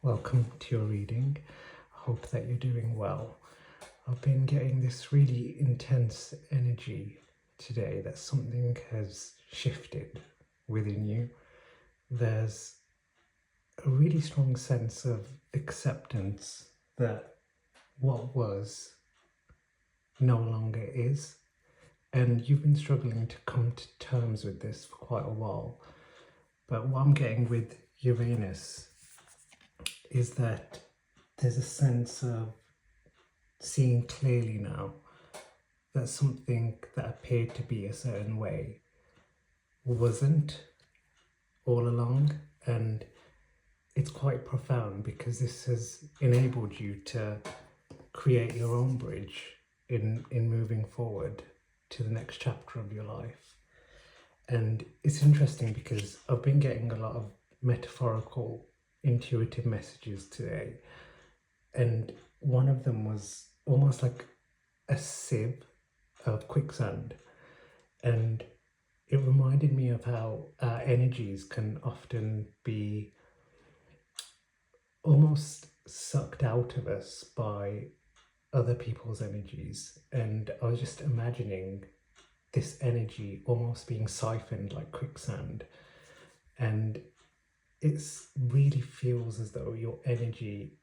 welcome to your reading. I hope that you're doing well. I've been getting this really intense energy today that something has shifted within you. There's a really strong sense of acceptance that what was no longer is. And you've been struggling to come to terms with this for quite a while. But what I'm getting with Uranus is that there's a sense of seeing clearly now that something that appeared to be a certain way wasn't all along. And it's quite profound because this has enabled you to create your own bridge in moving forward to the next chapter of your life. And it's interesting because I've been getting a lot of metaphorical, intuitive messages today. And one of them was almost like a sieve of quicksand. And it reminded me of how our energies can often be almost sucked out of us by other people's energies. And I was just imagining this energy almost being siphoned like quicksand. And it really feels as though your energy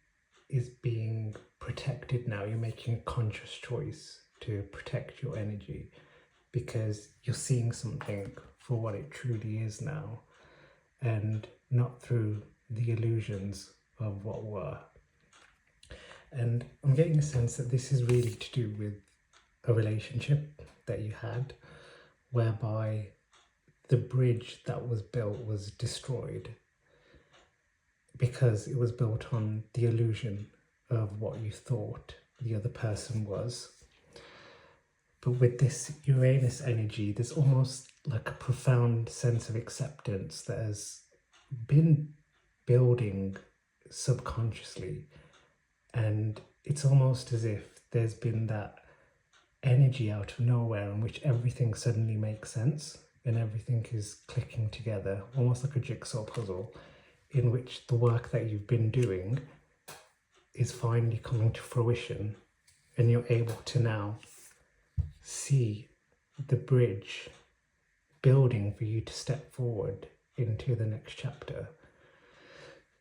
is being protected now. You're making a conscious choice to protect your energy because you're seeing something for what it truly is now and not through the illusions of what were. And I'm getting a sense that this is really to do with a relationship that you had whereby the bridge that was built was destroyed because it was built on the illusion of what you thought the other person was. But with this Uranus energy, there's almost like a profound sense of acceptance that has been building subconsciously. And it's almost as if there's been that energy out of nowhere in which everything suddenly makes sense and everything is clicking together, almost like a jigsaw puzzle, in which the work that you've been doing is finally coming to fruition and you're able to now see the bridge building for you to step forward into the next chapter.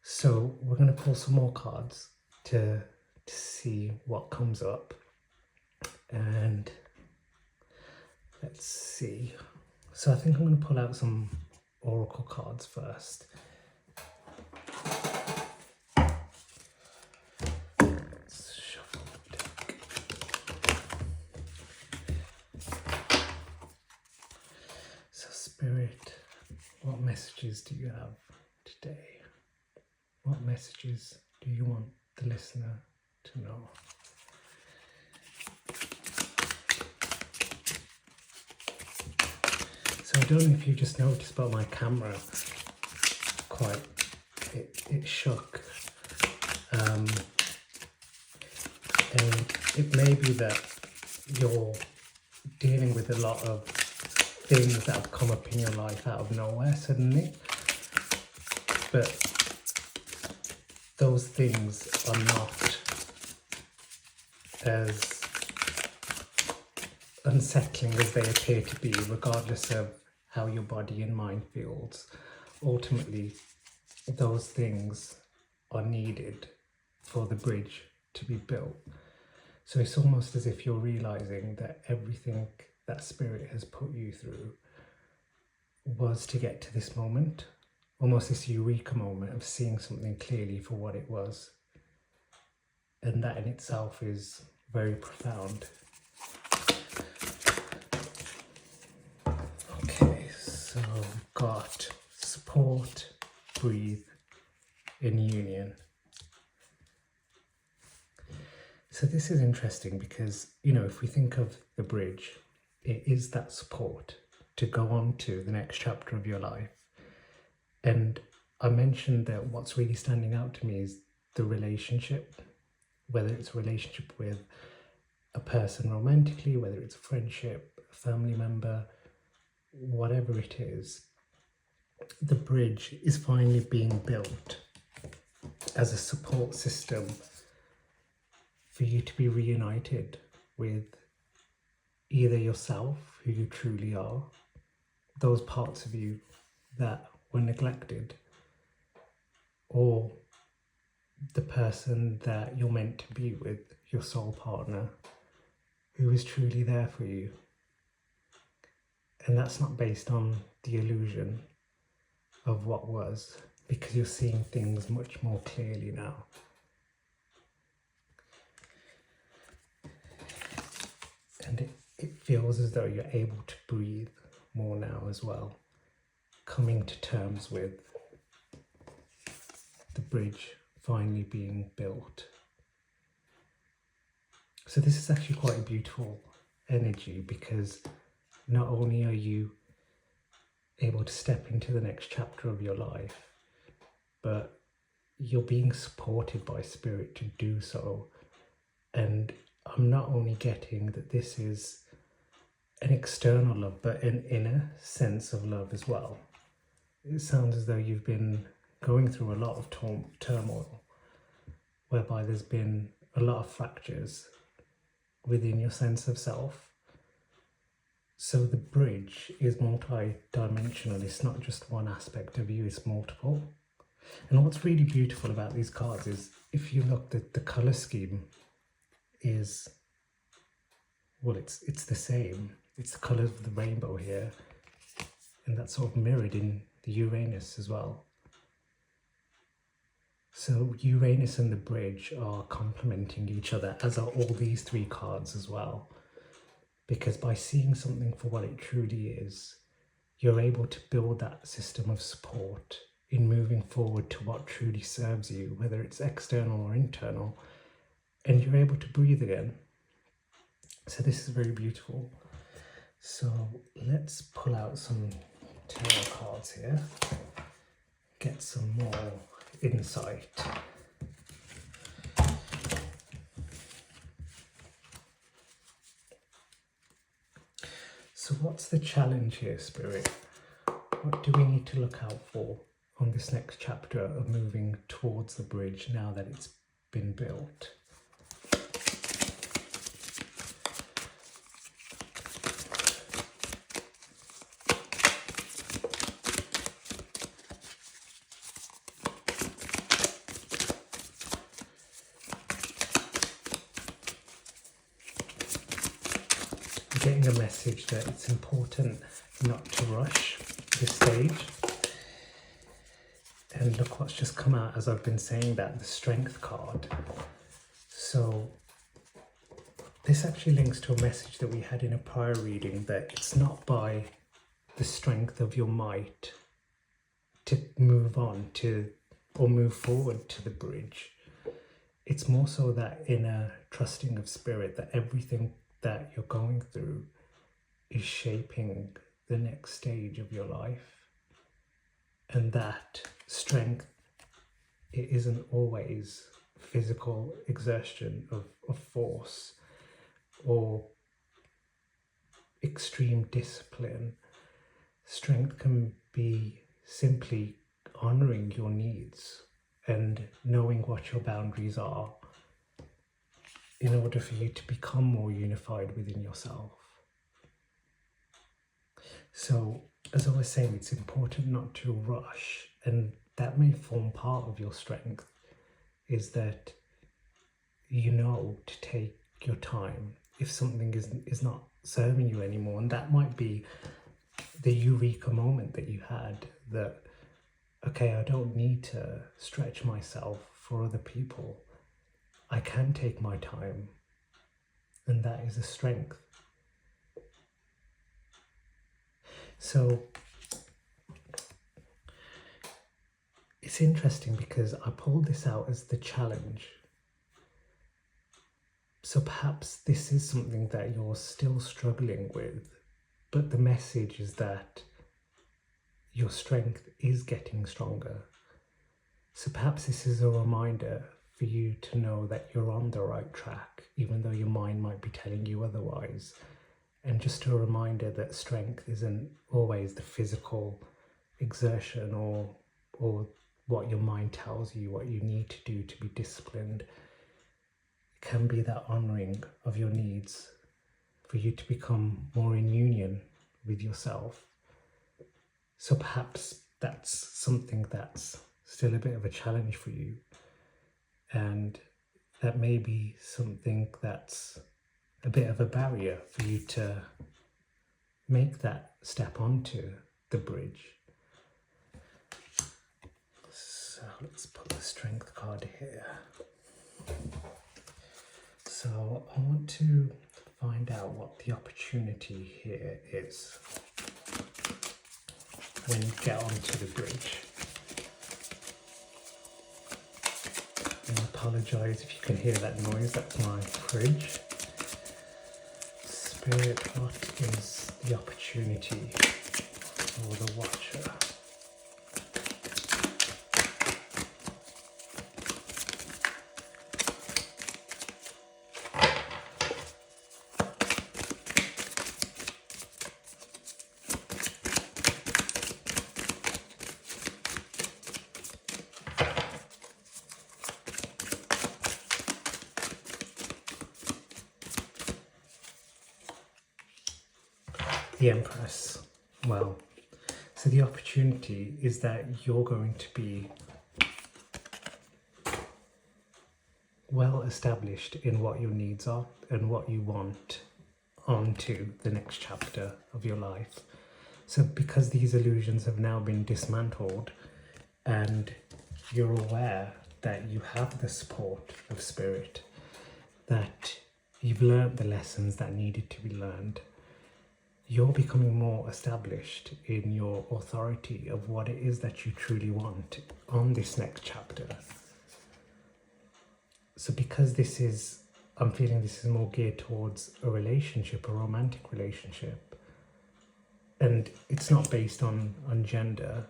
So we're going to pull some more cards to see what comes up. And let's see. So I think I'm going to pull out some oracle cards first. Let's shuffle the deck. So Spirit, what messages do you have today? What messages do you want the listener to know? So I don't know if you just noticed, but my camera it shook. And it may be that you're dealing with a lot of things that have come up in your life out of nowhere suddenly. But those things are not as unsettling as they appear to be, regardless of how your body and mind feels. Ultimately, those things are needed for the bridge to be built. So it's almost as if you're realizing that everything that Spirit has put you through was to get to this moment, almost this eureka moment of seeing something clearly for what it was. And that in itself is very profound. Okay, so we've got support, breathe, and union. So this is interesting because, you know, if we think of the bridge, it is that support to go on to the next chapter of your life. And I mentioned that what's really standing out to me is the relationship, whether it's a relationship with a person romantically, whether it's a friendship, a family member, whatever it is, the bridge is finally being built. as a support system for you to be reunited with either yourself, who you truly are, those parts of you that were neglected, or the person that you're meant to be with, your soul partner, who is truly there for you. And that's not based on the illusion of what was, because you're seeing things much more clearly now. And it feels as though you're able to breathe more now as well, coming to terms with the bridge finally being built. So this is actually quite a beautiful energy, because not only are you able to step into the next chapter of your life, but you're being supported by spirit to do so. And I'm not only getting that this is an external love, but an inner sense of love as well. It sounds as though you've been going through a lot of turmoil, whereby there's been a lot of fractures within your sense of self. So the bridge is multi-dimensional. It's not just one aspect of you, it's multiple. And what's really beautiful about these cards is, if you look at the color scheme, is, well, it's the same. It's the colors of the rainbow here, and that's sort of mirrored in the Uranus as well. So Uranus and the bridge are complementing each other, as are all these three cards as well. Because by seeing something for what it truly is, you're able to build that system of support in moving forward to what truly serves you, whether it's external or internal, and you're able to breathe again. So this is very beautiful. So let's pull out some tarot cards here, get some more insight. So what's the challenge here, Spirit? What do we need to look out for on this next chapter of moving towards the bridge now that it's been built? Getting a message that it's important not to rush this stage. And look what's just come out as I've been saying that, the Strength card. So this actually links to a message that we had in a prior reading, that it's not by the strength of your might to move on to, or move forward to the bridge. It's more so that inner trusting of spirit, that everything that you're going through is shaping the next stage of your life, and that strength, it isn't always physical exertion of force or extreme discipline. Strength can be simply honoring your needs and knowing what your boundaries are, in order for you to become more unified within yourself. So, as I was saying, it's important not to rush, and that may form part of your strength, is that you know to take your time if something is not serving you anymore. And that might be the eureka moment that you had, that, okay, I don't need to stretch myself for other people. I can take my time, and that is a strength. So it's interesting because I pulled this out as the challenge. So perhaps this is something that you're still struggling with, but the message is that your strength is getting stronger. So perhaps this is a reminder for you to know that you're on the right track, even though your mind might be telling you otherwise. And just a reminder that strength isn't always the physical exertion or what your mind tells you, what you need to do to be disciplined. It can be that honoring of your needs for you to become more in union with yourself. So perhaps that's something that's still a bit of a challenge for you, and that may be something that's a bit of a barrier for you to make that step onto the bridge. So let's put the strength card here. So I want to find out what the opportunity here is when you get onto the bridge. And I apologise if you can hear that noise, that's my fridge. Spirit, what is the opportunity for the Watcher? The Empress. Well, so the opportunity is that you're going to be well established in what your needs are and what you want onto the next chapter of your life. So because these illusions have now been dismantled and you're aware that you have the support of Spirit, that you've learned the lessons that needed to be learned, you're becoming more established in your authority of what it is that you truly want on this next chapter. So because this is, I'm feeling this is more geared towards a relationship, a romantic relationship, and it's not based on gender,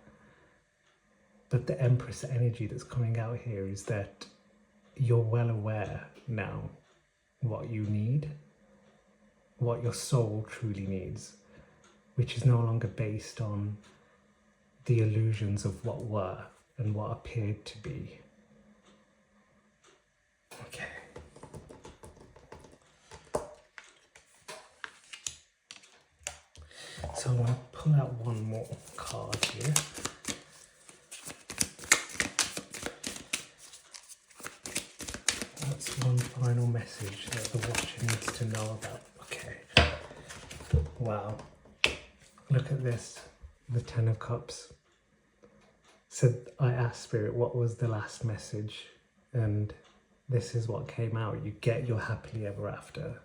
but the Empress energy that's coming out here is that you're well aware now what you need, what your soul truly needs, which is no longer based on the illusions of what were and what appeared to be. Okay. So I want to pull out one more card here. That's one final message that the Watcher needs to know about. Okay. Wow. Look at this. The Ten of Cups. So I asked Spirit, what was the last message? And this is what came out. You get your happily ever after.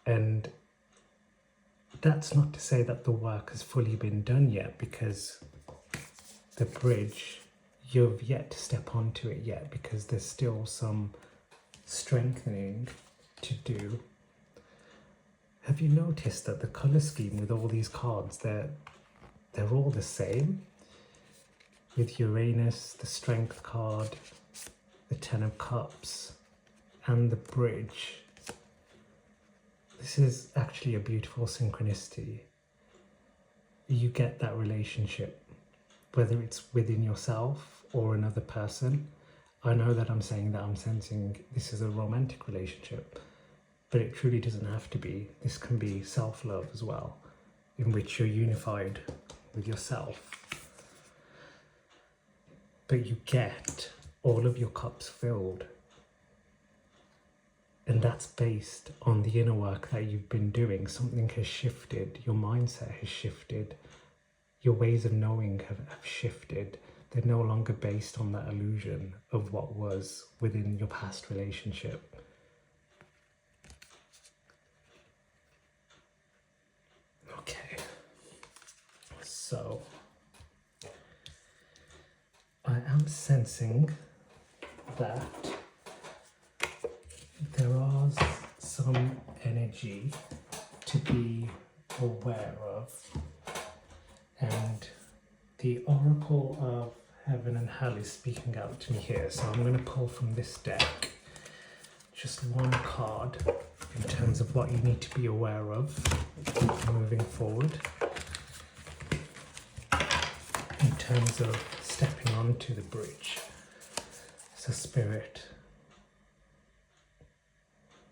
And that's not to say that the work has fully been done yet, because the bridge, you've yet to step onto it yet, because there's still some strengthening to do. Have you noticed that the colour scheme with all these cards, they're all the same? With Uranus, the Strength card, the Ten of Cups, and the Bridge. This is actually a beautiful synchronicity. You get that relationship, whether it's within yourself or another person. I know that I'm saying that I'm sensing this is a romantic relationship, but it truly doesn't have to be. This can be self-love as well, in which you're unified with yourself. But you get all of your cups filled. And that's based on the inner work that you've been doing. Something has shifted, your mindset has shifted, your ways of knowing have shifted. They're no longer based on that illusion of what was within your past relationship. Okay, so I am sensing that there are some energy to be aware of, and the Oracle of Heaven and Hell is speaking out to me here. So I'm going to pull from this deck just one card in terms of what you need to be aware of moving forward, in terms of stepping onto the bridge. So Spirit,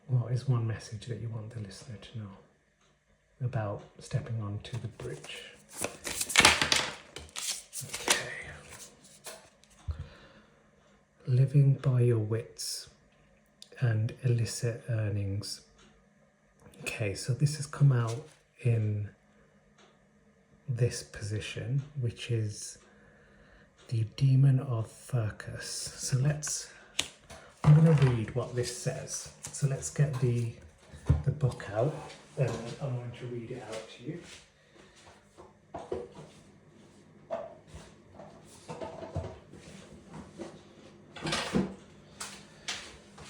what is one message that you want the listener to know about stepping onto the bridge? Okay. Living by your wits and illicit earnings. Okay, so this has come out in this position, which is the Demon of Furcus. So I'm going to read what this says. So let's get the book out, and I'm going to read it out to you.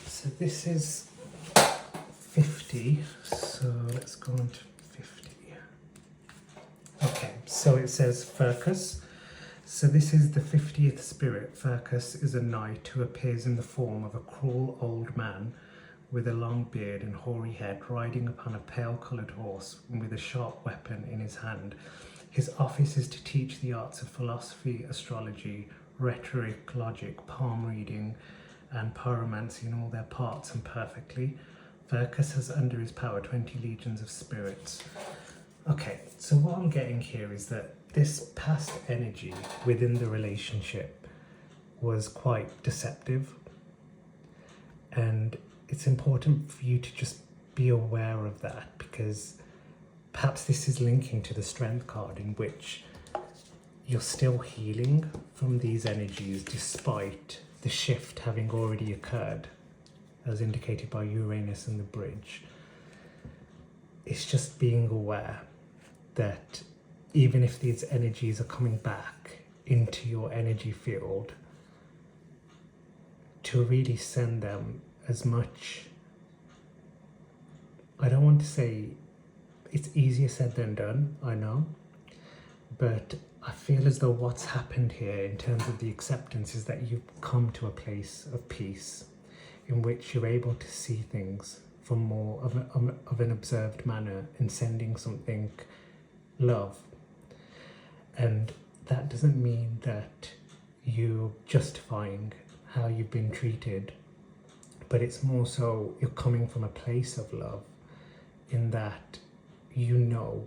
So this is 50, so let's go on to 50. Okay, so it says Furcus. So this is the 50th spirit. Furcus is a knight who appears in the form of a cruel old man with a long beard and hoary head, riding upon a pale-coloured horse and with a sharp weapon in his hand. His office is to teach the arts of philosophy, astrology, rhetoric, logic, palm reading, and pyromancy in all their parts and perfectly. Furcus has under his power 20 legions of spirits. Okay, so what I'm getting here is that this past energy within the relationship was quite deceptive, and it's important for you to just be aware of that, because perhaps this is linking to the Strength card, in which you're still healing from these energies despite the shift having already occurred, as indicated by Uranus and the bridge. It's just being aware that even if these energies are coming back into your energy field, to really send them as much, I don't want to say it's easier said than done, I know, but I feel as though what's happened here in terms of the acceptance is that you've come to a place of peace in which you're able to see things from more of an observed manner and sending something love. And that doesn't mean that you're justifying how you've been treated, but it's more so you're coming from a place of love, in that you know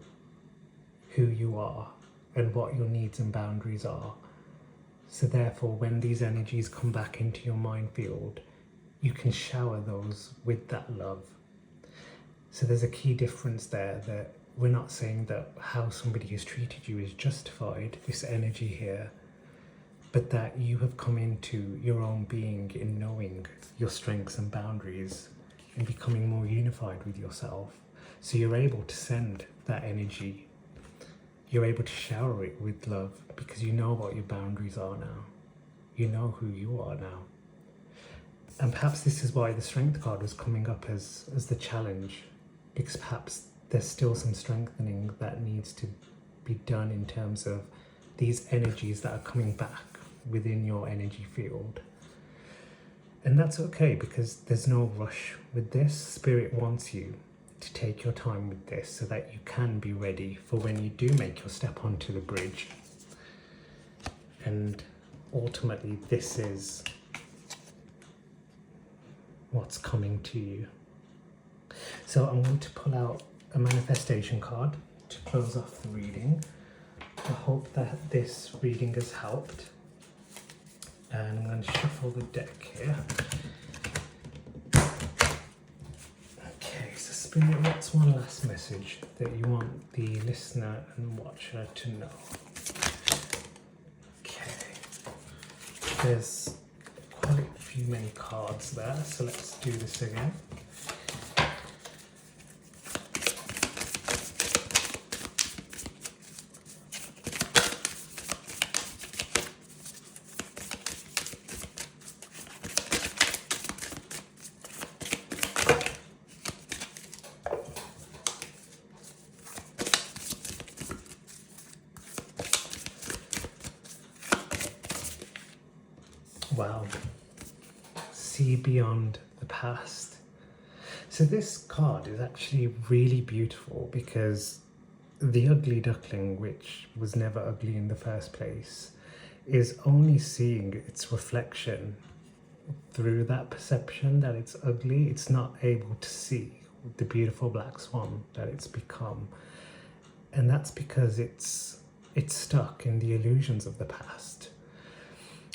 who you are and what your needs and boundaries are. So therefore, when these energies come back into your mind field, you can shower those with that love. So there's a key difference there, that we're not saying that how somebody has treated you is justified, this energy here, but that you have come into your own being in knowing your strengths and boundaries and becoming more unified with yourself. So you're able to send that energy, you're able to shower it with love, because you know what your boundaries are now. You know who you are now. And perhaps this is why the Strength card was coming up as the challenge, because perhaps there's still some strengthening that needs to be done in terms of these energies that are coming back within your energy field. And that's okay, because there's no rush with this. Spirit wants you to take your time with this so that you can be ready for when you do make your step onto the bridge. And ultimately, this is what's coming to you. So I'm going to pull out a manifestation card to close off the reading. I hope that this reading has helped. And I'm going to shuffle the deck here. Okay, so Spirit, what's one last message that you want the listener and watcher to know? Okay, there's quite a few many cards there, so let's do this again. Wow. See beyond the past. So this card is actually really beautiful, because the ugly duckling, which was never ugly in the first place, is only seeing its reflection through that perception that it's ugly. It's not able to see the beautiful black swan that it's become. And that's because it's stuck in the illusions of the past.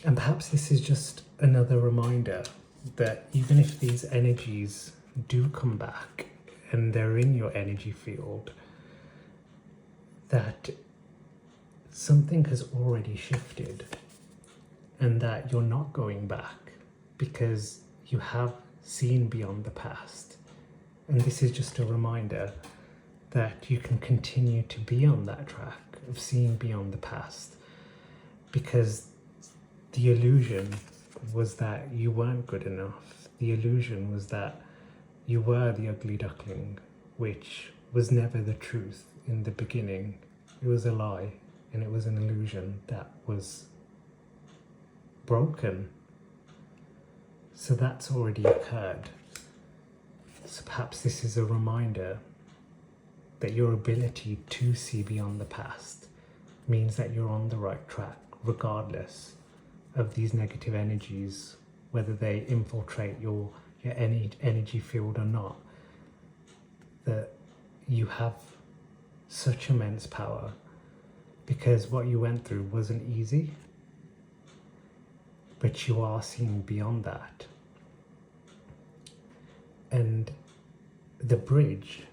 And perhaps this is just another reminder that even if these energies do come back and they're in your energy field, that something has already shifted and that you're not going back because you have seen beyond the past. And this is just a reminder that you can continue to be on that track of seeing beyond the past, because the illusion was that you weren't good enough. The illusion was that you were the ugly duckling, which was never the truth in the beginning. It was a lie, and it was an illusion that was broken. So that's already occurred. So perhaps this is a reminder that your ability to see beyond the past means that you're on the right track, regardless of these negative energies, whether they infiltrate your energy field or not. That you have such immense power, because what you went through wasn't easy, but you are seeing beyond that. And the bridge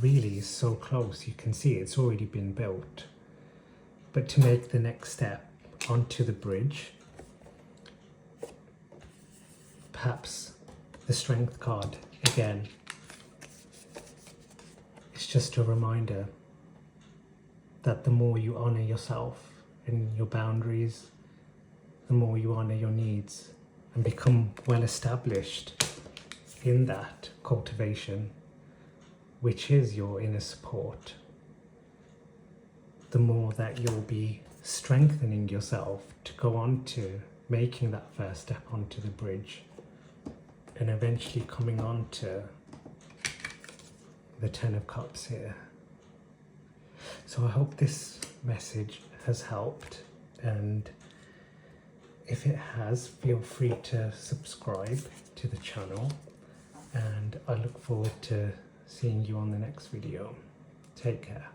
really is so close. You can see it's already been built. But to make the next step onto the bridge, perhaps the Strength card again. It's just a reminder that the more you honor yourself and your boundaries, the more you honor your needs and become well established in that cultivation, which is your inner support, the more that you'll be strengthening yourself to go on to making that first step onto the bridge and eventually coming on to the Ten of Cups here. So I hope this message has helped, and if it has, feel free to subscribe to the channel, and I look forward to seeing you on the next video. Take care.